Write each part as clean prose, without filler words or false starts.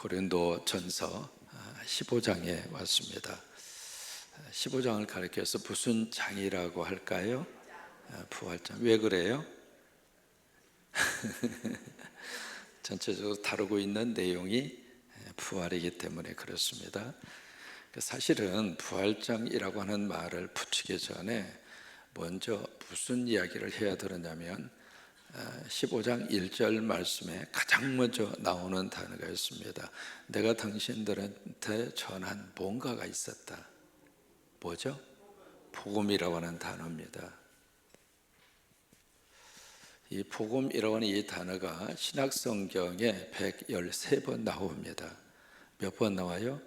고린도전서 15장에 왔습니다. 15장을 가리켜서 무슨 장이라고 할까요? 부활장. 왜 그래요? 전체적으로 다루고 있는 내용이 부활이기 때문에 그렇습니다. 사실은 부활장이라고 하는 말을 붙이기 전에 먼저 무슨 이야기를 해야 되느냐면 15장 1절 말씀에 가장 먼저 나오는 단어가 있습니다. 내가 당신들한테 전한 뭔가가 있었다. 뭐죠? 복음이라고 하는 단어입니다. 이 복음이라고 하는 이 단어가 신약성경에 113번 나옵니다. 몇 번 나와요?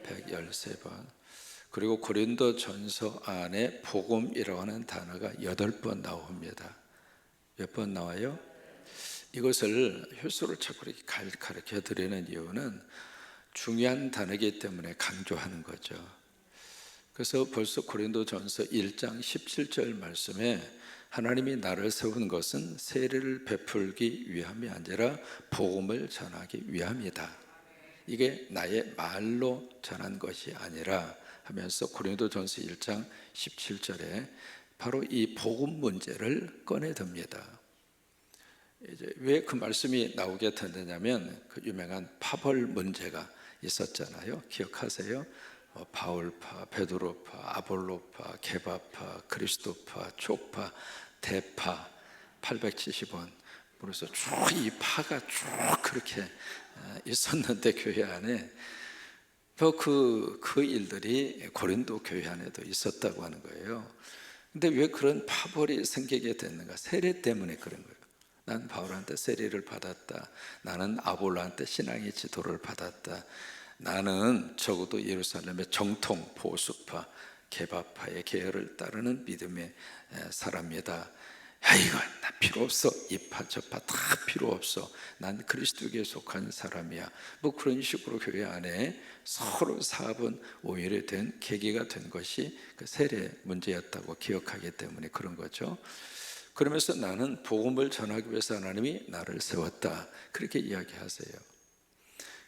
113번. 그리고 고린도전서 안에 복음이라고 하는 단어가 8번 나옵니다. 몇 번 나와요? 이것을 횟수를 자꾸 이렇게 가르쳐 드리는 이유는 중요한 단어이기 때문에 강조하는 거죠. 그래서 벌써 고린도전서 1장 17절 말씀에 하나님이 나를 세운 것은 세례를 베풀기 위함이 아니라 복음을 전하기 위함이다. 이게 나의 말로 전한 것이 아니라 하면서 고린도전서 1장 17절에 바로 이 복음 문제를 꺼내듭니다. 이제 왜 그 말씀이 나오게 됐느냐면 그 유명한 파벌 문제가 있었잖아요. 기억하세요? 바울파, 베드로파, 아볼로파, 게바파, 그리스도파, 족파, 대파 870원. 그래서 쭉 이 파가 쭉 그렇게 있었는데 교회 안에 또 그 일들이 고린도 교회 안에도 있었다고 하는 거예요. 근데 왜 그런 파벌이 생기게 됐는가? 세례 때문에 그런 거예요. 난 바울한테 세례를 받았다. 나는 아볼로한테 신앙의 지도를 받았다. 나는 적어도 예루살렘의 정통 보수파 게바파의 계열을 따르는 믿음의 사람이다. 야, 이거 나 필요 없어. 이파 저파 다 필요 없어. 난 그리스도에게 속한 사람이야. 뭐 그런 식으로 교회 안에 서로 사분 오열이 된 계기가 된 것이 그 세례 문제였다고 기억하기 때문에 그런 거죠. 그러면서 나는 복음을 전하기 위해서 하나님이 나를 세웠다. 그렇게 이야기하세요.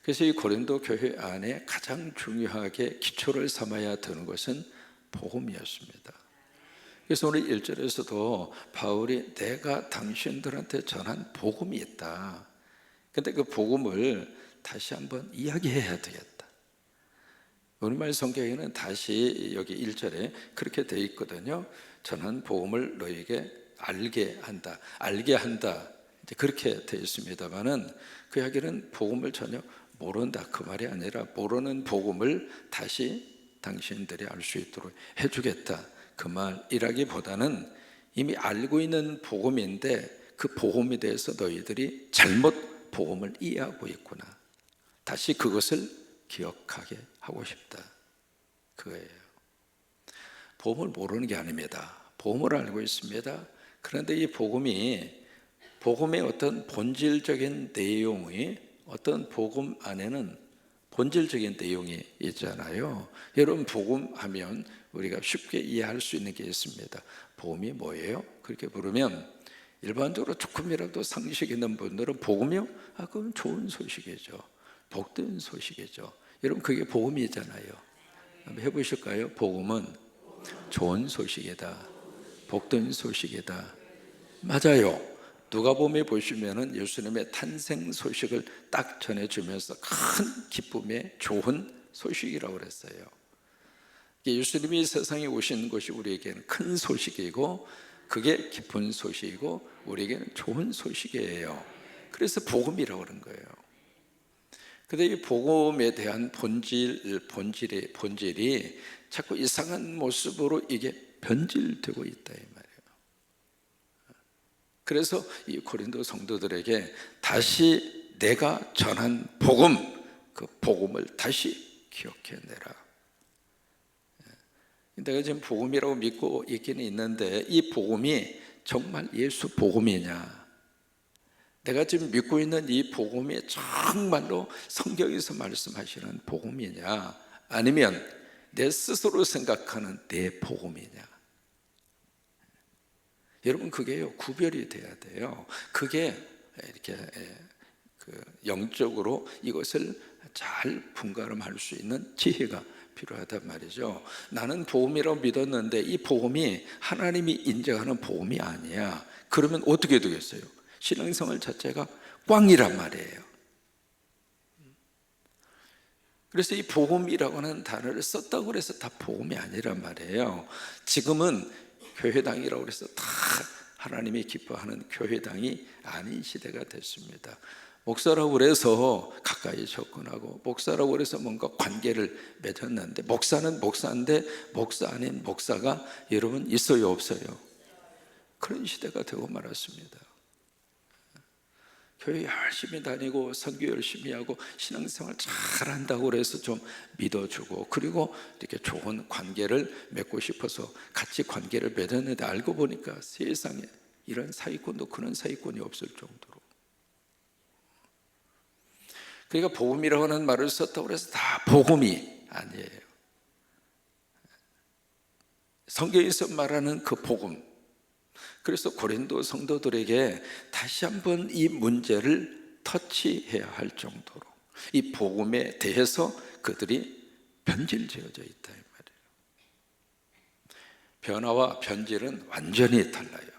그래서 이 고린도 교회 안에 가장 중요하게 기초를 삼아야 되는 것은 복음이었습니다. 그래서 오늘 1절에서도 바울이 내가 당신들한테 전한 복음이 있다. 근데 그 복음을 다시 한번 이야기해야 되겠다. 우리말 성경에는 다시 여기 1절에 그렇게 되어 있거든요. 전한 복음을 너에게 알게 한다. 이제 그렇게 되어 있습니다만은 그 이야기는 복음을 전혀 모른다 그 말이 아니라 모르는 복음을 다시 당신들이 알 수 있도록 해주겠다 그 말이라기보다는 이미 알고 있는 복음인데 그 복음에 대해서 너희들이 잘못 복음을 이해하고 있구나. 다시 그것을 기억하게 하고 싶다. 그거예요. 복음을 모르는 게 아닙니다. 복음을 알고 있습니다. 그런데 이 복음의 어떤 본질적인 내용이 어떤 복음 안에는 본질적인 내용이 있잖아요. 여러분 복음하면 우리가 쉽게 이해할 수 있는 게 있습니다. 복음이 뭐예요? 그렇게 부르면 일반적으로 조금이라도 상식 있는 분들은 복음이요? 그건 좋은 소식이죠. 복된 소식이죠. 여러분 그게 복음이잖아요. 한번 해보실까요? 복음은 좋은 소식이다. 복된 소식이다. 맞아요. 누가복음에 보시면은 예수님의 탄생 소식을 딱 전해주면서 큰 기쁨의 좋은 소식이라고 그랬어요. 예수님이 세상에 오신 것이 우리에게는 큰 소식이고 그게 기쁜 소식이고 우리에게는 좋은 소식이에요. 그래서 복음이라고 그런 거예요. 근데 이 복음에 대한 본질이 자꾸 이상한 모습으로 이게 변질되고 있다 이 말이에요. 그래서 이 고린도 성도들에게 다시 내가 전한 복음, 그 복음을 다시 기억해내라. 내가 지금 복음이라고 믿고 있기는 있는데 이 복음이 정말 예수 복음이냐? 내가 지금 믿고 있는 이 복음이 정말로 성경에서 말씀하시는 복음이냐? 아니면 내 스스로 생각하는 내 복음이냐? 여러분 그게요 구별이 돼야 돼요. 그게 이렇게 영적으로 이것을 잘 분간할 수 있는 지혜가 필요하단 말이죠. 나는 복음이라고 믿었는데 이 복음이 하나님이 인정하는 복음이 아니야. 그러면 어떻게 되겠어요? 신앙생활 자체가 꽝이란 말이에요. 그래서 이 복음이라고 하는 단어를 썼다고 해서 다 복음이 아니란 말이에요. 지금은 교회당이라고 해서 다 하나님이 기뻐하는 교회당이 아닌 시대가 됐습니다. 목사라고 해서 가까이 접근하고, 목사라고 해서 뭔가 관계를 맺었는데, 목사는 목사인데 목사 아닌 목사가 여러분 있어요, 없어요? 그런 시대가 되고 말았습니다. 교회 열심히 다니고 선교 열심히 하고 신앙생활 잘한다고 해서 좀 믿어주고, 그리고 이렇게 좋은 관계를 맺고 싶어서 같이 관계를 맺었는데 알고 보니까 세상에 이런 사기꾼도 그런 사기꾼이 없을 정도로. 그러니까 복음이라고 하는 말을 썼다고 해서 다 복음이 아니에요. 성경에서 말하는 그 복음, 그래서 고린도 성도들에게 다시 한번 이 문제를 터치해야 할 정도로 이 복음에 대해서 그들이 변질되어져 있다 이 말이에요. 변화와 변질은 완전히 달라요.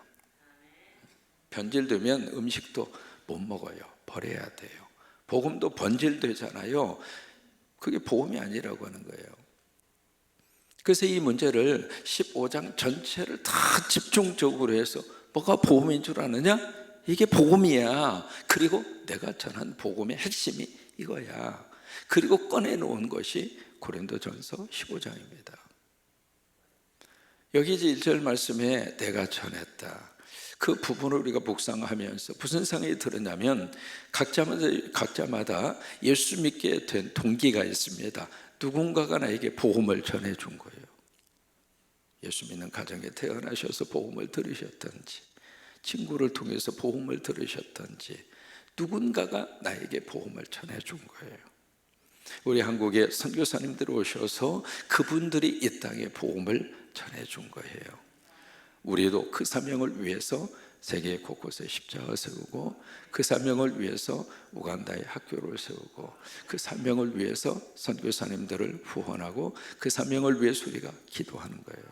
변질되면 음식도 못 먹어요. 버려야 돼요. 복음도 번질되잖아요. 그게 복음이 아니라고 하는 거예요. 그래서 이 문제를 15장 전체를 다 집중적으로 해서 뭐가 복음인 줄 아느냐? 이게 복음이야. 그리고 내가 전한 복음의 핵심이 이거야. 그리고 꺼내놓은 것이 고린도전서 15장입니다. 여기 이제 1절 말씀에 내가 전했다, 그 부분을 우리가 묵상하면서 무슨 생각이 들었냐면, 각자마다 예수 믿게 된 동기가 있습니다. 누군가가 나에게 복음을 전해준 거예요. 예수 믿는 가정에 태어나셔서 복음을 들으셨던지, 친구를 통해서 복음을 들으셨던지, 누군가가 나에게 복음을 전해준 거예요. 우리 한국에 선교사님들 오셔서 그분들이 이 땅에 복음을 전해준 거예요. 우리도 그 사명을 위해서 세계 곳곳에 십자가 세우고, 그 사명을 위해서 우간다에 학교를 세우고, 그 사명을 위해서 선교사님들을 후원하고, 그 사명을 위해서 우리가 기도하는 거예요.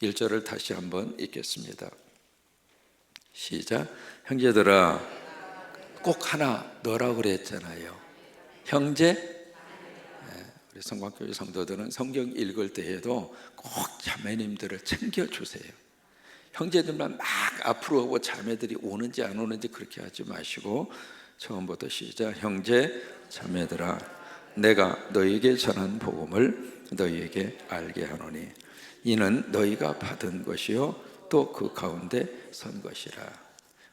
1절을 다시 한번 읽겠습니다. 시작. 형제들아, 꼭 하나 넣으라고 그랬잖아요. 형제. 우리 성광교회 성도들은 성경 읽을 때에도 꼭 자매님들을 챙겨주세요. 형제들만 막 앞으로 오고 자매들이 오는지 안 오는지 그렇게 하지 마시고, 처음부터 시작. 형제 자매들아, 내가 너희에게 전한 복음을 너희에게 알게 하노니 이는 너희가 받은 것이요 또 그 가운데 선 것이라.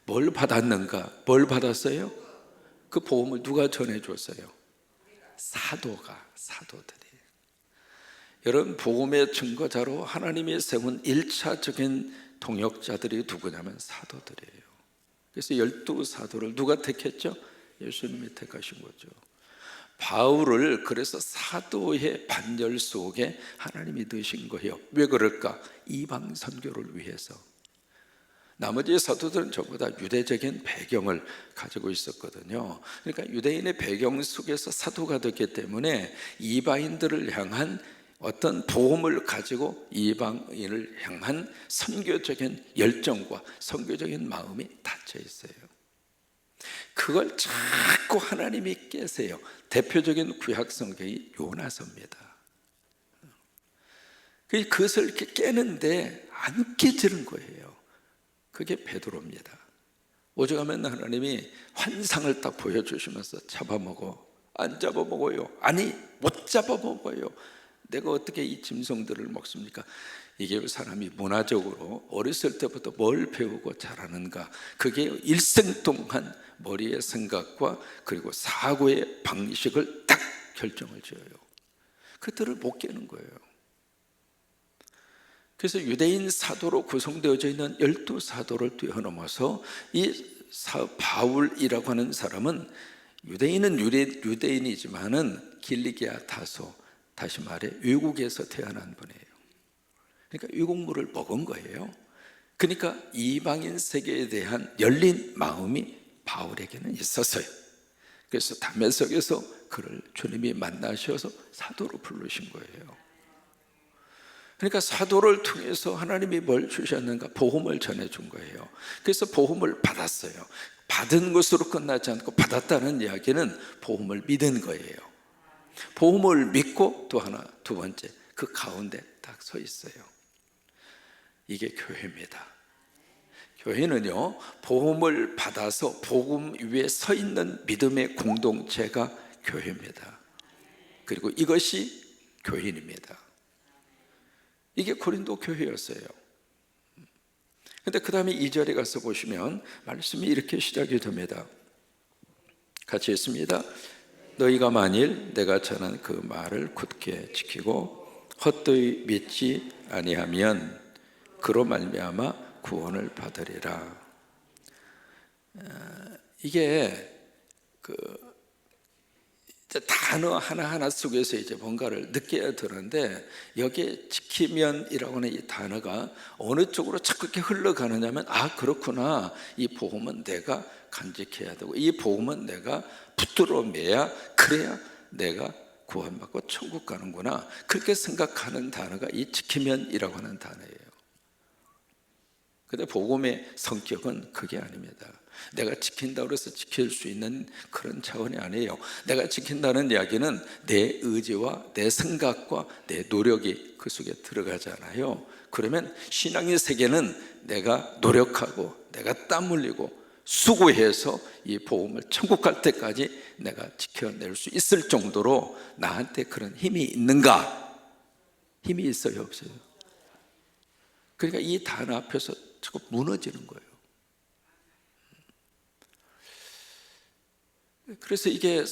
뭘 받았는가? 뭘 받았어요? 그 복음을 누가 전해줬어요? 사도들이. 여러분, 복음의 증거자로 하나님이 세운 1차적인 동역자들이 누구냐면 사도들이에요. 그래서 12사도를 누가 택했죠? 예수님이 택하신 거죠. 바울을 그래서 사도의 반열 속에 하나님이 넣으신 거예요. 왜 그럴까? 이방 선교를 위해서. 나머지 사도들은 전부 다 유대적인 배경을 가지고 있었거든요. 그러니까 유대인의 배경 속에서 사도가 됐기 때문에 이방인들을 향한 어떤 복음을 가지고 이방인을 향한 선교적인 열정과 선교적인 마음이 닫혀 있어요. 그걸 자꾸 하나님이 깨세요. 대표적인 구약 성경이 요나서입니다. 그것을 이렇게 깨는데 안 깨지는 거예요. 그게 베드로입니다. 오죽하면 하나님이 환상을 딱 보여주시면서 잡아먹어. 안 잡아먹어요. 아니, 못 잡아먹어요. 내가 어떻게 이 짐승들을 먹습니까? 이게 사람이 문화적으로 어렸을 때부터 뭘 배우고 자라는가, 그게 일생 동안 머리의 생각과 그리고 사고의 방식을 딱 결정을 지어요. 그들을 못 깨는 거예요. 그래서 유대인 사도로 구성되어져 있는 12사도를 뛰어넘어서 이 바울이라고 하는 사람은 유대인은 유대인이지만은 길리기아 다소, 다시 말해 외국에서 태어난 분이에요. 그러니까 외국물을 먹은 거예요. 그러니까 이방인 세계에 대한 열린 마음이 바울에게는 있었어요. 그래서 담에색에서 그를 주님이 만나셔서 사도로 부르신 거예요. 그러니까 사도를 통해서 하나님이 뭘 주셨는가? 복음을 전해준 거예요. 그래서 복음을 받았어요. 받은 것으로 끝나지 않고 받았다는 이야기는 복음을 믿은 거예요. 복음을 믿고 또 하나, 두 번째, 그 가운데 딱 서 있어요. 이게 교회입니다. 교회는요, 복음을 받아서 복음 위에 서 있는 믿음의 공동체가 교회입니다. 그리고 이것이 교인입니다. 이게 고린도 교회였어요. 근데 그 다음에 2절에 가서 보시면 말씀이 이렇게 시작이 됩니다. 같이 읽습니다. 너희가 만일 내가 전한 그 말을 굳게 지키고 헛되이 믿지 아니하면 그로 말미암아 구원을 받으리라. 이게 그 단어 하나하나 속에서 이제 뭔가를 느껴야 되는데, 여기에 지키면이라고 하는 이 단어가 어느 쪽으로 자꾸 이렇게 흘러가느냐면, 아, 그렇구나. 이 복음은 내가 간직해야 되고, 이 복음은 내가 붙들어 매야, 그래야 내가 구원받고 천국 가는구나. 그렇게 생각하는 단어가 이 지키면이라고 하는 단어예요. 근데 복음의 성격은 그게 아닙니다. 내가 지킨다고 해서 지킬 수 있는 그런 차원이 아니에요. 내가 지킨다는 이야기는 내 의지와 내 생각과 내 노력이 그 속에 들어가잖아요. 그러면 신앙의 세계는 내가 노력하고 내가 땀 흘리고 수고해서 이 복음을 천국 갈 때까지 내가 지켜낼 수 있을 정도로 나한테 그런 힘이 있는가? 힘이 있어요, 없어요? 그러니까 이 단어 앞에서 자꾸 무너지는 거예요. 그래서 이게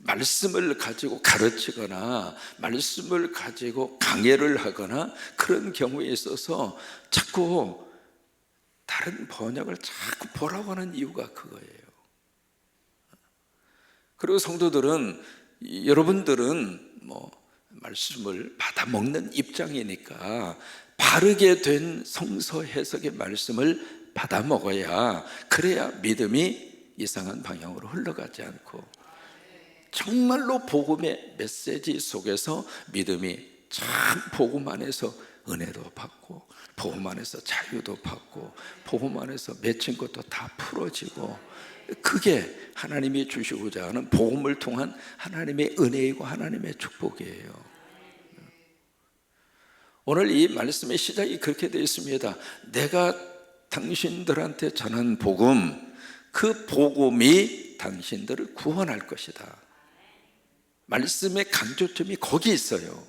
말씀을 가지고 가르치거나 말씀을 가지고 강해를 하거나 그런 경우에 있어서 자꾸 다른 번역을 자꾸 보라고 하는 이유가 그거예요. 그리고 성도들은, 여러분들은 말씀을 받아 먹는 입장이니까 바르게 된 성서 해석의 말씀을 받아 먹어야, 그래야 믿음이 이상한 방향으로 흘러가지 않고 정말로 복음의 메시지 속에서 믿음이 참 복음 안에서 은혜도 받고 복음 안에서 자유도 받고 복음 안에서 맺힌 것도 다 풀어지고, 그게 하나님이 주시고자 하는 복음을 통한 하나님의 은혜이고 하나님의 축복이에요. 오늘 이 말씀의 시작이 그렇게 되어 있습니다. 내가 당신들한테 전한 복음, 그 복음이 당신들을 구원할 것이다. 말씀의 강조점이 거기 있어요.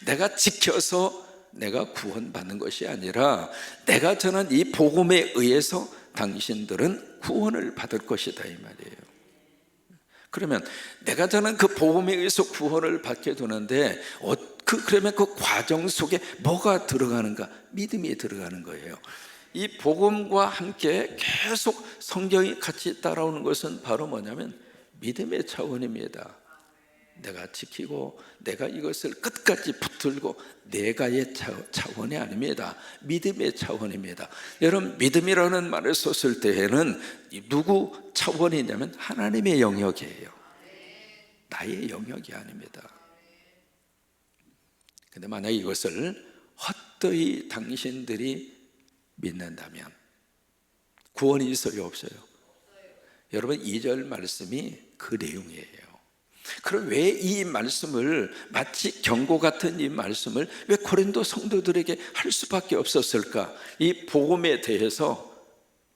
내가 지켜서 내가 구원받는 것이 아니라 내가 전한 이 복음에 의해서 당신들은 구원을 받을 것이다, 이 말이에요. 그러면 내가 전한 그 복음에 의해서 구원을 받게 되는데, 그러면 그 과정 속에 뭐가 들어가는가? 믿음이 들어가는 거예요. 이 복음과 함께 계속 성경이 같이 따라오는 것은 바로 뭐냐면 믿음의 차원입니다. 내가 지키고 내가 이것을 끝까지 붙들고 내가의 차원이 아닙니다. 믿음의 차원입니다. 여러분, 믿음이라는 말을 썼을 때에는 누구 차원이냐면 하나님의 영역이에요. 나의 영역이 아닙니다. 근데 만약 이것을 헛되이 당신들이 믿는다면 구원이 있어요, 없어요? 여러분, 2절 말씀이 그 내용이에요. 그럼 왜 이 말씀을, 마치 경고 같은 이 말씀을 왜 고린도 성도들에게 할 수밖에 없었을까? 이 복음에 대해서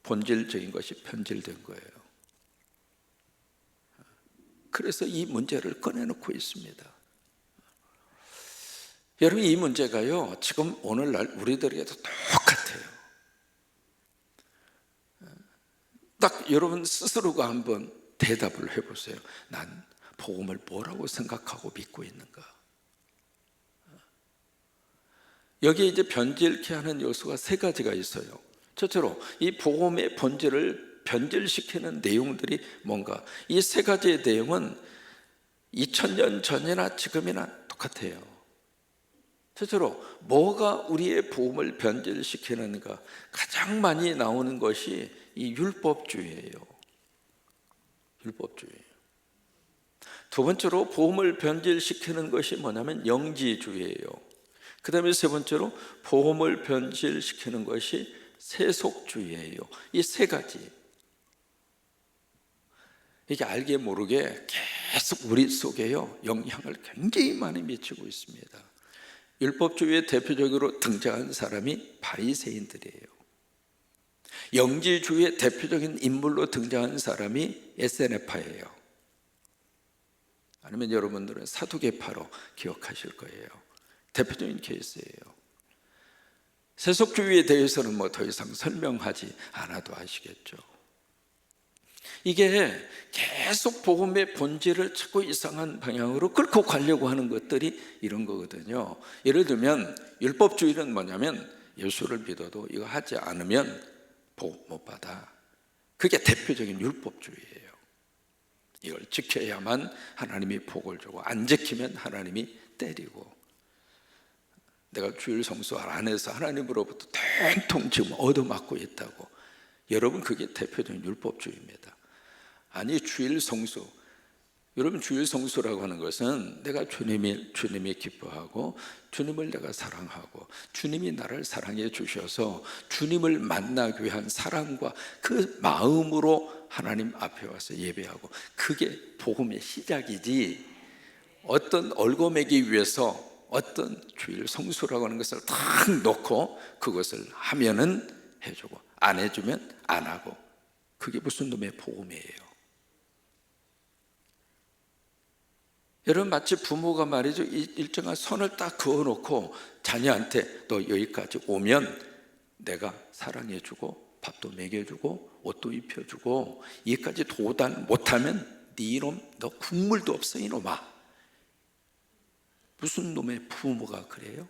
본질적인 것이 변질된 거예요. 그래서 이 문제를 꺼내놓고 있습니다. 여러분, 이 문제가요, 지금 오늘날 우리들에게도 똑같아요. 딱 여러분 스스로가 한번 대답을 해보세요. 난 복음을 뭐라고 생각하고 믿고 있는가? 여기에 이제 변질케 하는 요소가 세 가지가 있어요. 첫째로 이 복음의 본질을 변질시키는 내용들이 뭔가, 이 세 가지의 내용은 2000년 전이나 지금이나 똑같아요. 첫째로 뭐가 우리의 복음을 변질시키는가? 가장 많이 나오는 것이 이 율법주의예요. 율법주의. 두 번째로 복음을 변질시키는 것이 뭐냐면 영지주의예요. 그 다음에 세 번째로 복음을 변질시키는 것이 세속주의예요. 이 세 가지. 이게 알게 모르게 계속 우리 속에요 영향을 굉장히 많이 미치고 있습니다. 율법주의의 대표적으로 등장한 사람이 바리새인들이에요. 영지주의의 대표적인 인물로 등장한 사람이 에세네파예요. 아니면 여러분들은 사두개파로 기억하실 거예요. 대표적인 케이스예요. 세속주의에 대해서는 뭐 더 이상 설명하지 않아도 아시겠죠. 이게 계속 복음의 본질을 자꾸 이상한 방향으로 끌고 가려고 하는 것들이 이런 거거든요. 예를 들면 율법주의는 뭐냐면 예수를 믿어도 이거 하지 않으면 복 못 받아. 그게 대표적인 율법주의예요. 이걸 지켜야만 하나님이 복을 주고 안 지키면 하나님이 때리고, 내가 주일 성수 안 해서 하나님으로부터 통통 지금 얻어맞고 있다고. 여러분, 그게 대표적인 율법주의입니다. 아니, 주일 성수, 여러분, 주일 성수라고 하는 것은 내가 주님이 기뻐하고 주님을 내가 사랑하고 주님이 나를 사랑해 주셔서 주님을 만나기 위한 사랑과 그 마음으로 하나님 앞에 와서 예배하고, 그게 복음의 시작이지, 어떤 얽어매기 위해서 어떤 주일 성수라고 하는 것을 탁 놓고 그것을 하면은 해주고 안 해주면 안 하고, 그게 무슨 놈의 복음이에요. 여러분, 마치 부모가 말이죠, 일정한 선을 딱 그어놓고 자녀한테 너 여기까지 오면 내가 사랑해주고 밥도 먹여주고 옷도 입혀주고, 여기까지 도달 못하면 네 이놈 너 국물도 없어 이놈아. 무슨 놈의 부모가 그래요?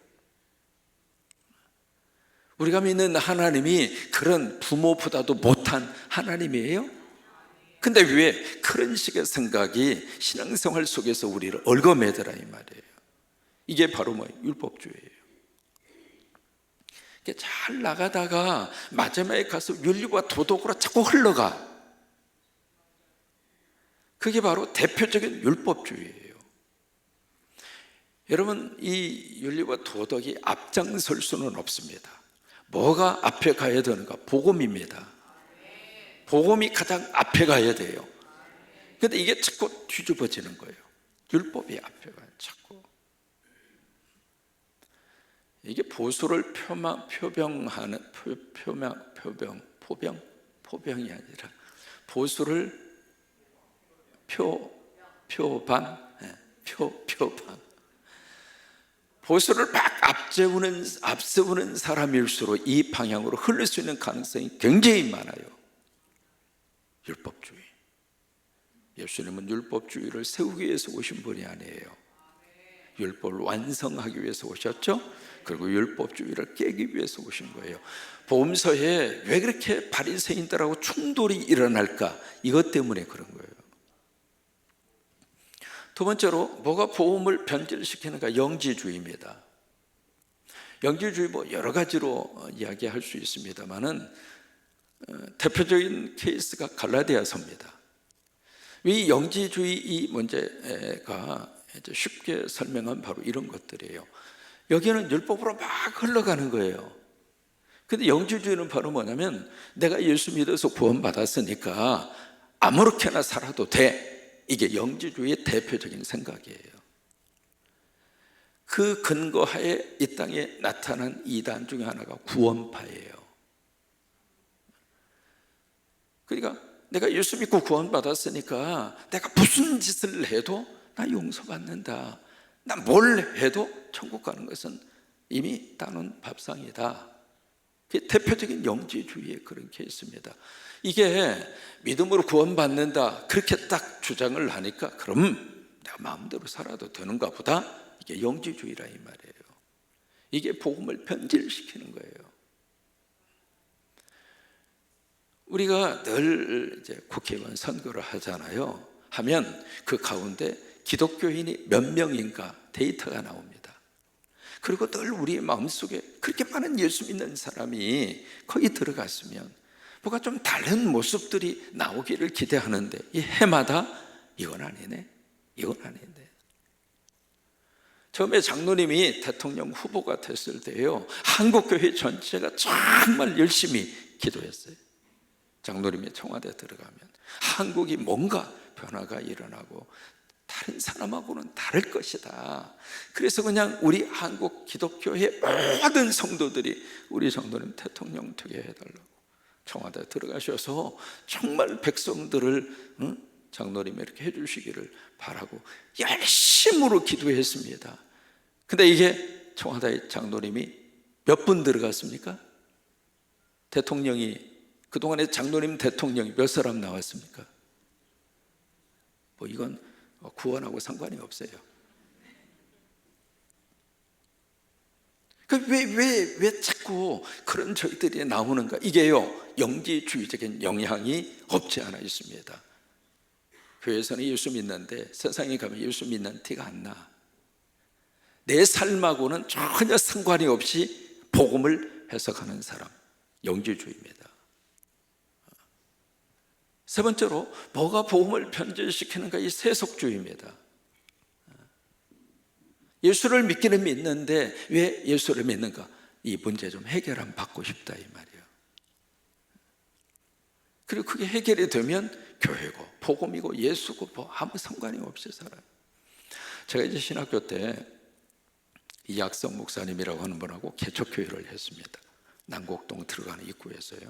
우리가 믿는 하나님이 그런 부모보다도 못한 하나님이에요? 근데 왜 그런 식의 생각이 신앙생활 속에서 우리를 얽어매더라 이 말이에요. 이게 바로 율법주의예요. 잘 나가다가 마지막에 가서 윤리와 도덕으로 자꾸 흘러가. 그게 바로 대표적인 율법주의예요. 여러분, 이 윤리와 도덕이 앞장설 수는 없습니다. 뭐가 앞에 가야 되는가? 복음입니다. 복음이 가장 앞에 가야 돼요. 그런데 이게 자꾸 뒤집어지는 거예요. 율법이 앞에 가요, 자꾸. 이게 보수를 포병하는, 포병이 아니라 보수를 표방. 보수를 막 앞세우는 사람일수록 이 방향으로 흘릴 수 있는 가능성이 굉장히 많아요. 율법주의. 예수님은 율법주의를 세우기 위해서 오신 분이 아니에요. 율법을 완성하기 위해서 오셨죠. 그리고 율법주의를 깨기 위해서 오신 거예요. 복음서에 왜 그렇게 바리새인들하고 충돌이 일어날까? 이것 때문에 그런 거예요. 두 번째로 뭐가 복음을 변질시키는가? 영지주의입니다. 영지주의 여러 가지로 이야기할 수 있습니다만은 대표적인 케이스가 갈라디아서입니다. 이 영지주의 이 문제가 쉽게 설명한 바로 이런 것들이에요. 여기는 율법으로 막 흘러가는 거예요. 근데 영지주의는 바로 뭐냐면 내가 예수 믿어서 구원받았으니까 아무렇게나 살아도 돼. 이게 영지주의의 대표적인 생각이에요. 그 근거하에 이 땅에 나타난 이단 중에 하나가 구원파예요. 그러니까 내가 예수 믿고 구원받았으니까 내가 무슨 짓을 해도 나 용서받는다. 나 뭘 해도 천국 가는 것은 이미 따놓은 밥상이다. 그게 대표적인 영지주의의 그런 케이스입니다. 이게 믿음으로 구원받는다 그렇게 딱 주장을 하니까 그럼 내가 마음대로 살아도 되는가 보다. 이게 영지주의라 이 말이에요. 이게 복음을 변질시키는 거예요. 우리가 늘 이제 국회의원 선거를 하잖아요. 하면 그 가운데 기독교인이 몇 명인가 데이터가 나옵니다. 그리고 늘 우리의 마음속에 그렇게 많은 예수 믿는 사람이 거기 들어갔으면 뭐가 좀 다른 모습들이 나오기를 기대하는데 이 해마다 이건 아니네, 이건 아닌데. 처음에 장로님이 대통령 후보가 됐을 때요, 한국교회 전체가 정말 열심히 기도했어요. 장로님이 청와대에 들어가면 한국이 뭔가 변화가 일어나고 다른 사람하고는 다를 것이다. 그래서 그냥 우리 한국 기독교의 모든 성도들이 우리 장로님 대통령 되게 해달라고 청와대에 들어가셔서 정말 백성들을 장로님이 이렇게 해주시기를 바라고 열심으로 기도했습니다. 근데 이게 청와대 장로님이 몇 분 들어갔습니까? 대통령이, 그동안에 장로님 대통령이 몇 사람 나왔습니까? 뭐 이건 구원하고 상관이 없어요. 왜 자꾸 그런 절들이 나오는가? 이게요, 영지주의적인 영향이 없지 않아 있습니다. 교회에서는 예수 믿는데 세상에 가면 예수 믿는 티가 안 나. 내 삶하고는 전혀 상관이 없이 복음을 해석하는 사람, 영지주의입니다. 세 번째로 뭐가 복음을 변질시키는가? 이 세속주의입니다. 예수를 믿기는 믿는데 왜 예수를 믿는가? 이 문제 좀 해결 받고 싶다 이 말이에요. 그리고 그게 해결이 되면 교회고 복음이고 예수고 뭐 아무 상관이 없이 살아요. 제가 이제 신학교 때 이학성 목사님이라고 하는 분하고 개척교회를 했습니다. 남곡동 들어가는 입구에서요.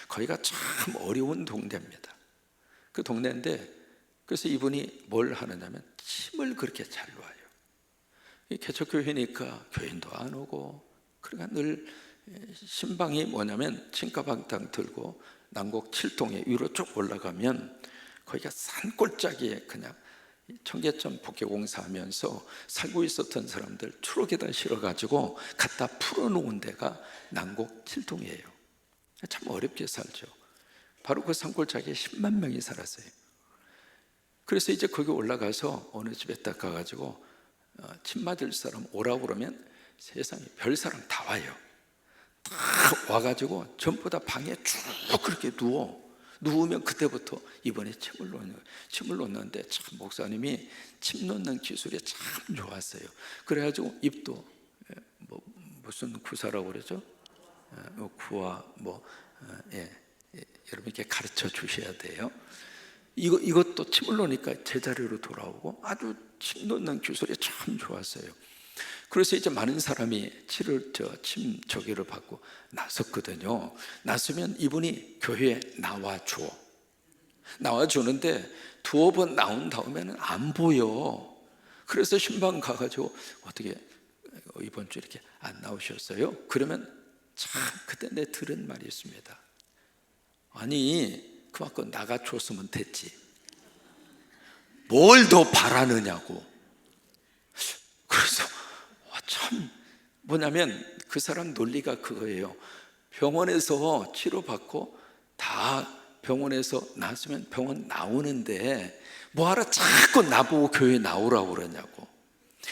거기가 참 어려운 동네입니다. 그 동네인데, 그래서 이분이 뭘 하느냐면 침을 그렇게 잘 놔요. 이 개척교회니까 교인도 안 오고, 그러니까 늘 신방이 뭐냐면 침가방탕 들고 남곡 7동에 위로 쭉 올라가면 거기가 산골짜기에 그냥 청계천 복개공사하면서 살고 있었던 사람들 트럭에다 실어가지고 갖다 풀어놓은 데가 남곡 7동이에요. 참 어렵게 살죠. 바로 그 산골짜기에 10만 명이 살았어요. 그래서 이제 거기 올라가서 어느 집에 딱 가가지고 침 맞을 사람 오라고 그러면 세상에 별 사람 다 와요. 다 와가지고 전부 다 방에 쭉 그렇게 누우면 그때부터 이번에 침을 놓는 거예요. 침을 놓는데 참 목사님이 침 놓는 기술이 참 좋았어요. 그래가지고 입도 무슨 구사라고 그러죠? 구와 여러분 이렇게 가르쳐 주셔야 돼요. 이것도 침을 놓으니까 제자리로 돌아오고 아주 침 놓는 기술이 참 좋았어요. 그래서 이제 많은 사람이 침 저기를 받고 나섰거든요. 나서면 이분이 교회에 나와주는데 두어 번 나온 다음에는 안 보여. 그래서 신방 가가지고 어떻게 이번 주 이렇게 안 나오셨어요? 그러면 참 그때 내 들은 말이 있습니다. 아니 그만큼 나가줬으면 됐지, 뭘 더 바라느냐고. 그래서 참 뭐냐면 그 사람 논리가 그거예요. 병원에서 치료받고 다 병원에서 나왔으면 병원 나오는데 뭐하러 자꾸 나보고 교회 나오라고 그러냐고.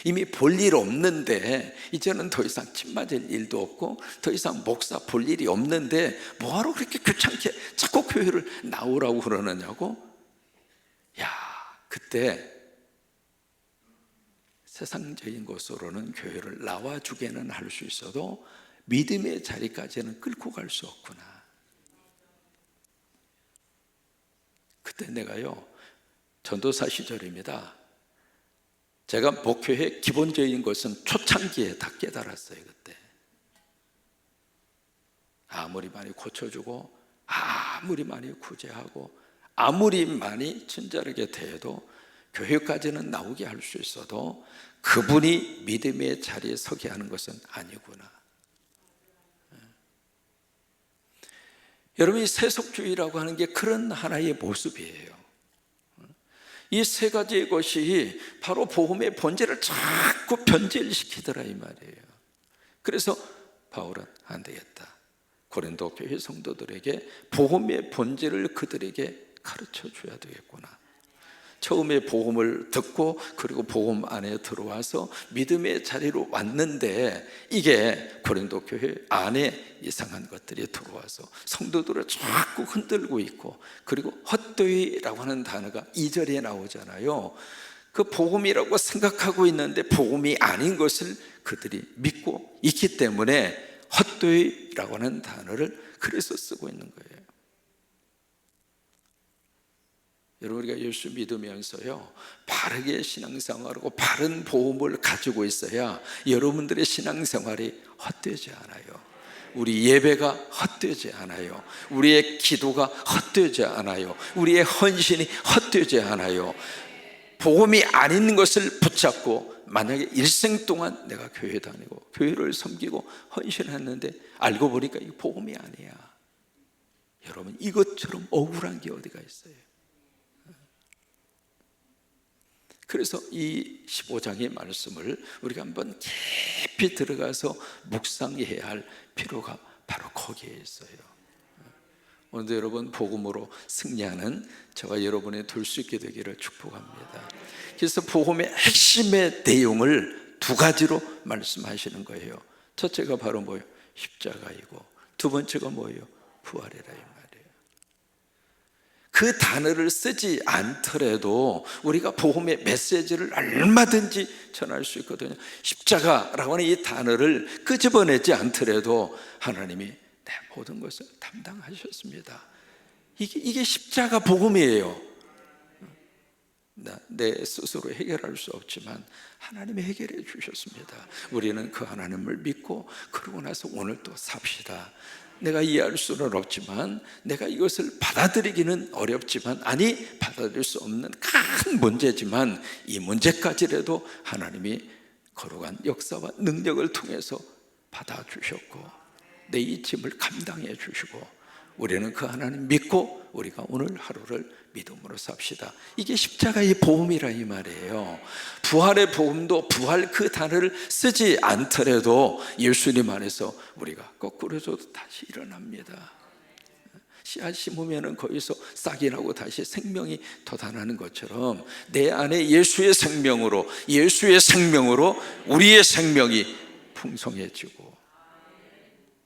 이미 볼 일 없는데 이제는 더 이상 침 맞을 일도 없고 더 이상 목사 볼 일이 없는데 뭐하러 그렇게 귀찮게 자꾸 교회를 나오라고 그러느냐고. 야, 그때 세상적인 것으로는 교회를 나와주게는 할 수 있어도 믿음의 자리까지는 끌고 갈 수 없구나. 그때 내가요, 전도사 시절입니다. 제가 목회의 기본적인 것은 초창기에 다 깨달았어요. 그때 아무리 많이 고쳐주고 아무리 많이 구제하고 아무리 많이 친절하게 대해도 교회까지는 나오게 할 수 있어도 그분이 믿음의 자리에 서게 하는 것은 아니구나. 여러분, 이 세속주의라고 하는 게 그런 하나의 모습이에요. 이 세 가지의 것이 바로 복음의 본질을 자꾸 변질시키더라 이 말이에요. 그래서 바울은 안 되겠다, 고린도 교회 성도들에게 복음의 본질을 그들에게 가르쳐 줘야 되겠구나. 처음에 복음을 듣고 그리고 복음 안에 들어와서 믿음의 자리로 왔는데 이게 고린도 교회 안에 이상한 것들이 들어와서 성도들을 자꾸 흔들고 있고, 그리고 헛되이라고 하는 단어가 2절에 나오잖아요. 그 복음이라고 생각하고 있는데 복음이 아닌 것을 그들이 믿고 있기 때문에 헛되이라고 하는 단어를 그래서 쓰고 있는 거예요. 여러분, 우리가 예수 믿으면서요, 바르게 신앙생활하고 바른 복음을 가지고 있어야 여러분들의 신앙생활이 헛되지 않아요. 우리 예배가 헛되지 않아요. 우리의 기도가 헛되지 않아요. 우리의 헌신이 헛되지 않아요. 복음이 아닌 것을 붙잡고 만약에 일생 동안 내가 교회 다니고 교회를 섬기고 헌신했는데 알고 보니까 이 복음이 아니야. 여러분, 이것처럼 억울한 게 어디가 있어요? 그래서 이 15장의 말씀을 우리가 한번 깊이 들어가서 묵상해야 할 필요가 바로 거기에 있어요. 오늘도 여러분 복음으로 승리하는 저와 여러분이 될 수 있게 되기를 축복합니다. 그래서 복음의 핵심의 내용을 두 가지로 말씀하시는 거예요. 첫째가 바로 뭐예요? 십자가이고, 두 번째가 뭐예요? 부활이라 이 말이에요. 그 단어를 쓰지 않더라도 우리가 복음의 메시지를 얼마든지 전할 수 있거든요. 십자가라고 하는 이 단어를 끄집어내지 않더라도 하나님이 내 모든 것을 담당하셨습니다. 이게 십자가 복음이에요. 내 스스로 해결할 수 없지만 하나님이 해결해 주셨습니다. 우리는 그 하나님을 믿고 그러고 나서 오늘 또 삽시다. 내가 이해할 수는 없지만, 내가 이것을 받아들이기는 어렵지만, 아니 받아들일 수 없는 큰 문제지만 이 문제까지라도 하나님이 거룩한 역사와 능력을 통해서 받아주셨고 내 이 짐을 감당해 주시고, 우리는 그 하나님 믿고 우리가 오늘 하루를 믿음으로 삽시다. 이게 십자가의 복음이라 이 말이에요. 부활의 복음도 부활 그 단어를 쓰지 않더라도 예수님 안에서 우리가 거꾸로져도 다시 일어납니다. 씨앗 심으면 거기서 싹이 나고 다시 생명이 돋아나는 것처럼 내 안에 예수의 생명으로 우리의 생명이 풍성해지고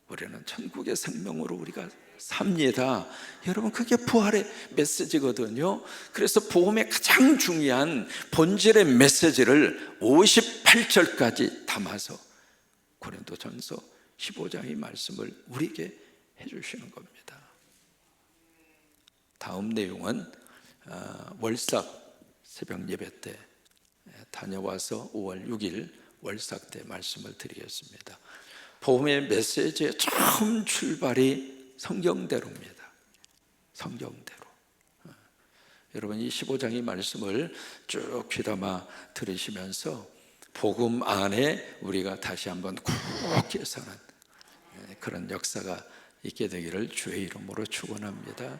우리는 천국의 생명으로 우리가 삽니다. 여러분, 그게 부활의 메시지거든요. 그래서 복음의 가장 중요한 본질의 메시지를 58절까지 담아서 고린도전서 15장의 말씀을 우리에게 해주시는 겁니다. 다음 내용은 월삭 새벽 예배 때 다녀와서 5월 6일 월삭 때 말씀을 드리겠습니다. 복음의 메시지의 처음 출발이 성경대로입니다. 성경대로. 여러분, 이 15장의 말씀을 쭉 귀담아 들으시면서 복음 안에 우리가 다시 한번 굳게 서는 그런 역사가 있게 되기를 주의 이름으로 축원합니다.